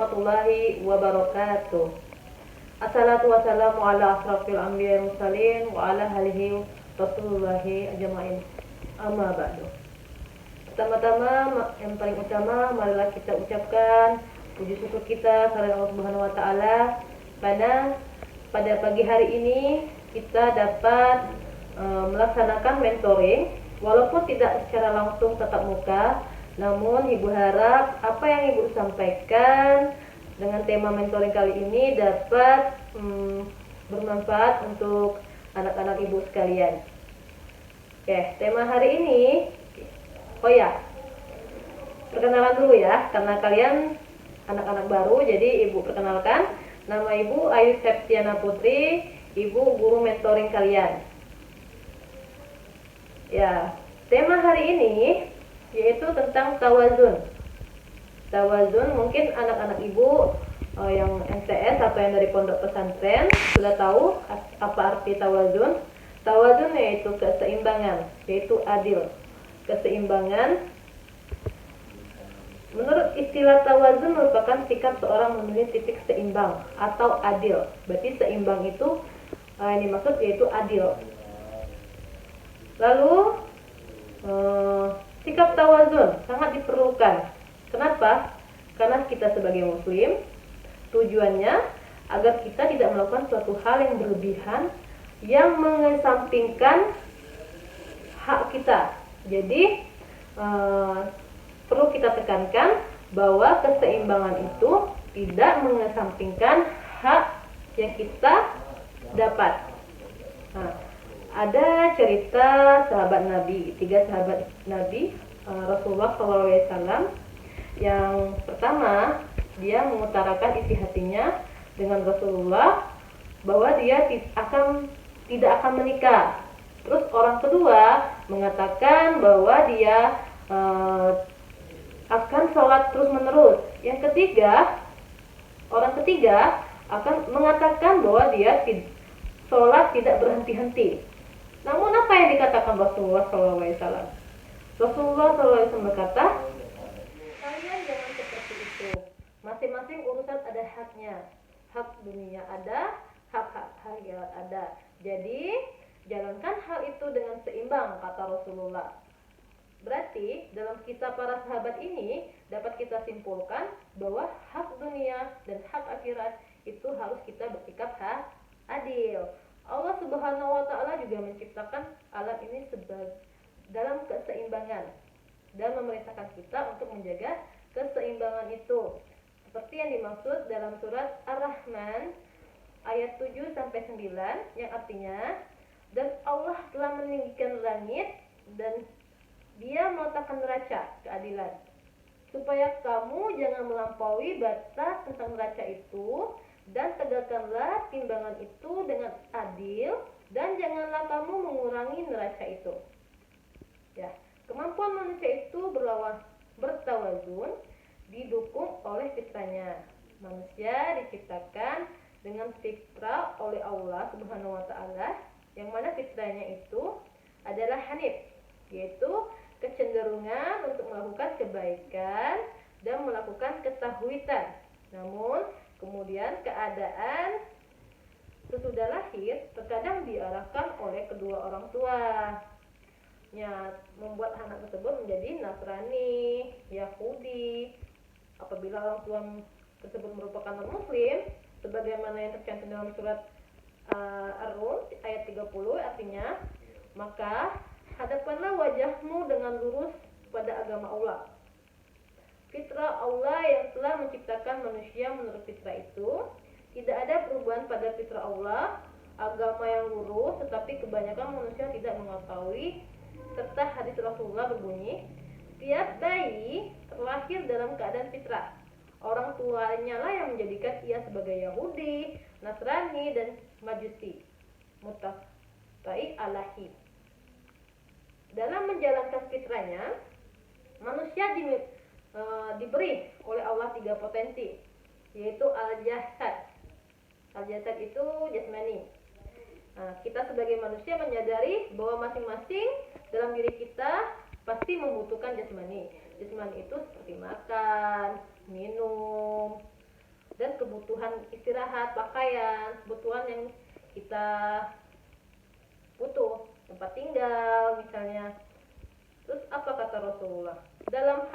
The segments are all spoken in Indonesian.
warahmatullahi wabarakatuh. Assalatu wassalamu ala asrafil anbiya mursalin wa ala alihi rasulullahi ajmain. Amma ba'du. Pertama-tama yang paling utama, marilah kita ucapkan puji syukur kita kepada Allah Subhanahu wa taala karena pada pagi hari ini kita dapat melaksanakan mentoring walaupun tidak secara langsung tatap muka. Namun Ibu harap apa yang Ibu sampaikan dengan tema mentoring kali ini dapat bermanfaat untuk anak-anak Ibu sekalian. Oke, tema hari ini, perkenalan dulu ya, karena kalian anak-anak baru, jadi Ibu perkenalkan. Nama Ibu Ayu Septiana Putri, Ibu guru mentoring kalian. Ya, tema hari ini yaitu tentang tawazun. Tawazun mungkin anak-anak Ibu yang MTS atau yang dari pondok pesantren sudah tahu apa arti tawazun. Tawazun yaitu keseimbangan, yaitu adil. Keseimbangan. Menurut istilah tawazun merupakan sikap seorang menuju titik seimbang atau adil. Berarti seimbang itu yang dimaksud yaitu adil. Lalu sikap tawazun sangat diperlukan. Kenapa? Karena kita sebagai muslim tujuannya agar kita tidak melakukan suatu hal yang berlebihan yang mengesampingkan hak kita. Jadi perlu kita tekankan bahwa keseimbangan itu tidak mengesampingkan hak yang kita dapat. Ada cerita sahabat Nabi, 3 sahabat Nabi Rasulullah SAW. Yang pertama, dia mengutarakan isi hatinya dengan Rasulullah bahwa dia tidak akan menikah. Terus orang kedua mengatakan bahwa dia akan sholat terus menerus. Orang ketiga akan mengatakan bahwa dia sholat tidak berhenti-henti. Namun apa yang dikatakan Rasulullah SAW? Rasulullah SAW berkata, kalian jangan seperti itu. Masing-masing urusan ada haknya. Hak dunia ada, hak akhirat ada. Jadi jalankan hal itu dengan seimbang, kata Rasulullah. Berarti dalam kisah para sahabat ini dapat kita simpulkan bahwa hak dunia dan hak akhirat itu harus kita bersikap adil. Allah Subhanahu wa taala juga menciptakan alam ini dalam keseimbangan dan memerintahkan kita untuk menjaga keseimbangan itu. Seperti yang dimaksud dalam surat Ar-Rahman ayat 7 sampai 9 yang artinya, dan Allah telah meninggikan langit dan Dia meletakkan neraca keadilan supaya kamu jangan melampaui batas tentang neraca itu, dan tegakkanlah timbangan itu dengan adil, dan janganlah kamu mengurangi neraca itu. Ya, kemampuan manusia itu bertawazun didukung oleh fitrahnya. Manusia diciptakan dengan fitrah oleh Allah Subhanahu wa taala, yang mana fitrahnya itu adalah hanif, yaitu kecenderungan untuk melakukan kebaikan dan melakukan ketauhidan. Namun kemudian keadaan sesudah lahir terkadang diarahkan oleh kedua orang tua, membuat anak tersebut menjadi Nasrani, Yahudi. Apabila orang tua tersebut merupakan non-muslim, sebagaimana yang tercantum dalam surat Ar-Rum ayat 30, artinya, maka hadapkanlah wajahmu dengan lurus pada agama Allah. Fitrah Allah yang telah menciptakan manusia menurut fitrah itu, tidak ada perubahan pada fitrah Allah, agama yang lurus, tetapi kebanyakan manusia tidak mengetahui. Serta hadis Rasulullah berbunyi, tiap bayi terlahir dalam keadaan fitrah. Orang tuanya lah yang menjadikan ia sebagai Yahudi, Nasrani, dan Majusi. Muttafaqun alaihi. Dalam menjalankan fitrahnya, manusia diberi oleh Allah 3 potensi, yaitu al-jasad. Al-jasad itu jasmani. Kita sebagai manusia menyadari bahwa masing-masing dalam diri kita pasti membutuhkan jasmani. Jasmani itu seperti makan, minum, kebutuhan istirahat, pakaian, kebutuhan yang kita butuh, tempat tinggal misalnya. Terus apa kata Rasulullah? Dalam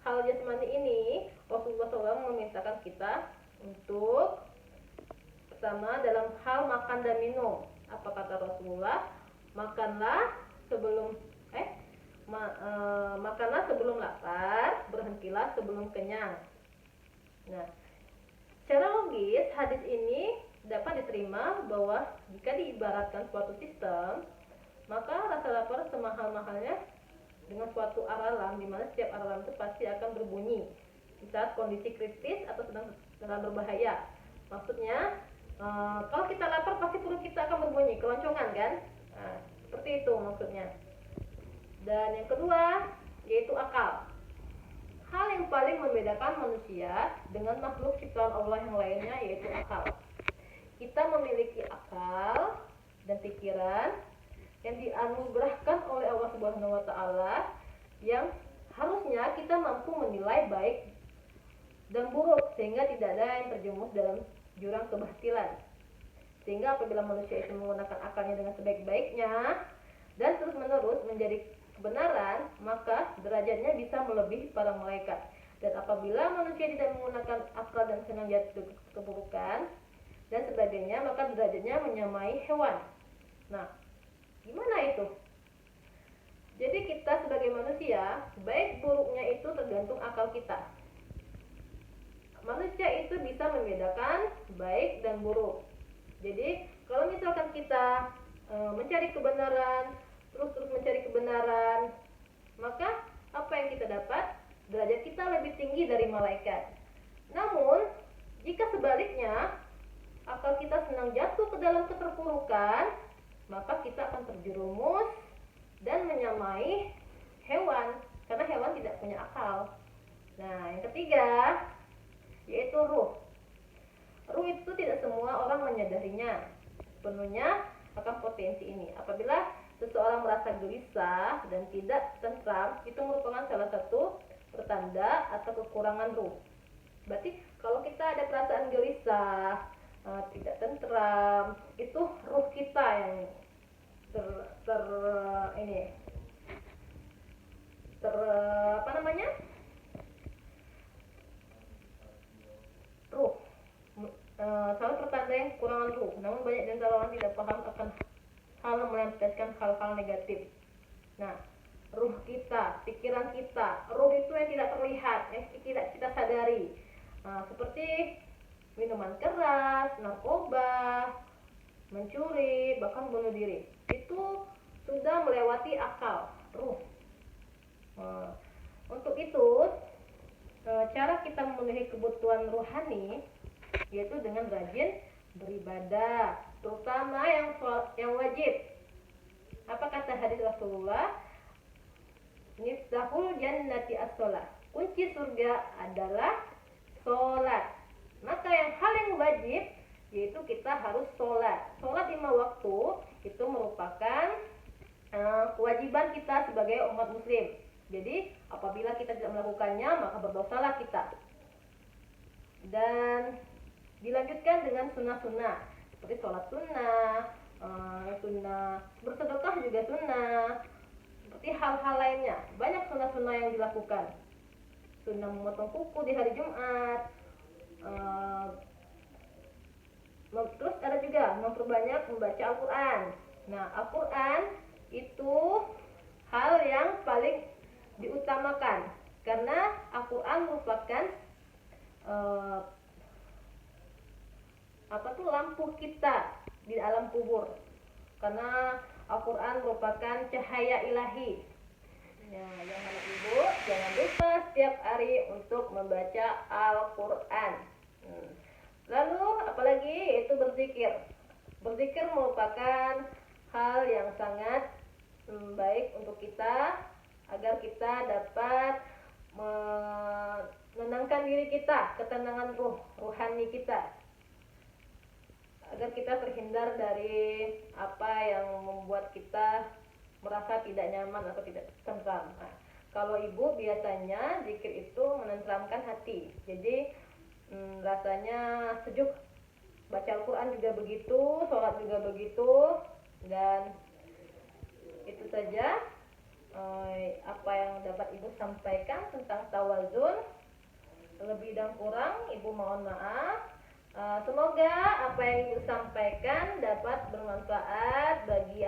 hal jasmani ini, Rasulullah SAW memintakan kita untuk pertama dalam hal makan dan minum. Apa kata Rasulullah? Makanlah sebelum makanlah sebelum lapar, berhentilah sebelum kenyang. Nah, secara logis hadis ini dapat diterima bahwa jika diibaratkan suatu sistem, maka rasa lapar semahal-mahalnya dengan suatu alarm, di mana setiap alarm itu pasti akan berbunyi di saat kondisi kritis atau sedang berbahaya. Maksudnya kalau kita lapar pasti perut kita akan berbunyi, keloncongan kan? Nah, seperti itu maksudnya. Dan yang kedua yaitu akal. Hal yang paling membedakan manusia dengan makhluk ciptaan Allah yang lainnya yaitu akal. Kita memiliki akal dan pikiran yang dianugerahkan oleh Allah Subhanahu wa taala, yang harusnya kita mampu menilai baik dan buruk sehingga tidak ada yang terjerumus dalam jurang kebatilan. Sehingga apabila manusia itu menggunakan akalnya dengan sebaik-baiknya dan terus-menerus menjadi kebenaran, maka derajatnya bisa melebihi para malaikat. Dan apabila manusia tidak menggunakan akal dan senang jatuh keburukan dan sebagainya, maka derajatnya menyamai hewan. Nah, gimana itu? Jadi kita sebagai manusia, baik buruknya itu tergantung akal kita. Manusia itu bisa membedakan baik dan buruk. Jadi kalau misalkan kita mencari kebenaran, terus mencari kebenaran, maka apa yang kita dapat? Derajat kita lebih tinggi dari malaikat. Namun jika sebaliknya, akal kita senang jatuh ke dalam keterpurukan, maka kita akan terjerumus dan menyamai hewan, karena hewan tidak punya akal. Nah, yang ketiga yaitu ruh. Ruh itu tidak semua orang menyadarinya sepenuhnya akan potensi ini. Apabila seseorang merasa gelisah dan tidak tentram, itu merupakan salah satu pertanda atau kekurangan ruh. Berarti kalau kita ada perasaan gelisah, tidak tentram, itu ruh kita yang ruh, salah pertanda yang kekurangan ruh. Namun banyak di antara orang tidak paham akan hal yang melampiaskan hal-hal negatif. Nah, ruh kita, pikiran kita, ruh itu yang tidak terlihat, tidak kita sadari. Seperti minuman keras, narkoba, mencuri, bahkan bunuh diri. Itu sudah melewati akal, ruh. Untuk itu, cara kita memenuhi kebutuhan rohani yaitu dengan rajin beribadah, terutama yang wajib. Apa kata hadis Rasulullah? Miftahul jannati as-shalah. Kunci surga adalah sholat. Maka hal yang wajib yaitu kita harus sholat. Sholat 5 waktu itu merupakan kewajiban kita sebagai umat muslim. Jadi apabila kita tidak melakukannya, maka berdosalah kita. Dan dilanjutkan dengan sunnah-sunnah seperti sholat sunnah, sunnah bersedekah juga sunnah, seperti hal-hal lainnya. Banyak sunnah-sunnah yang dilakukan. Sunnah memotong kuku di hari Jumat. Terus ada juga memperbanyak membaca Al-Quran. Nah, Al-Quran itu hal yang paling diutamakan karena Al-Quran merupakan lampu kita di alam kubur, karena Al-Quran merupakan cahaya ilahi. Ya, yang anak ibu jangan lupa setiap hari untuk membaca Al-Quran. Lalu apalagi itu berzikir. Berzikir merupakan hal yang sangat baik untuk kita agar kita dapat menenangkan diri kita, ketenangan rohani kita, agar kita terhindar dari apa yang membuat kita merasa tidak nyaman atau tidak tentram. Nah, kalau ibu biasanya zikir itu menenteramkan hati. Jadi rasanya sejuk. Baca Al-Quran juga begitu, sholat juga begitu. Dan itu saja apa yang dapat Ibu sampaikan tentang tawazun. Lebih dan kurang Ibu mohon maaf. Semoga apa yang Ibu sampaikan dapat bermanfaat bagi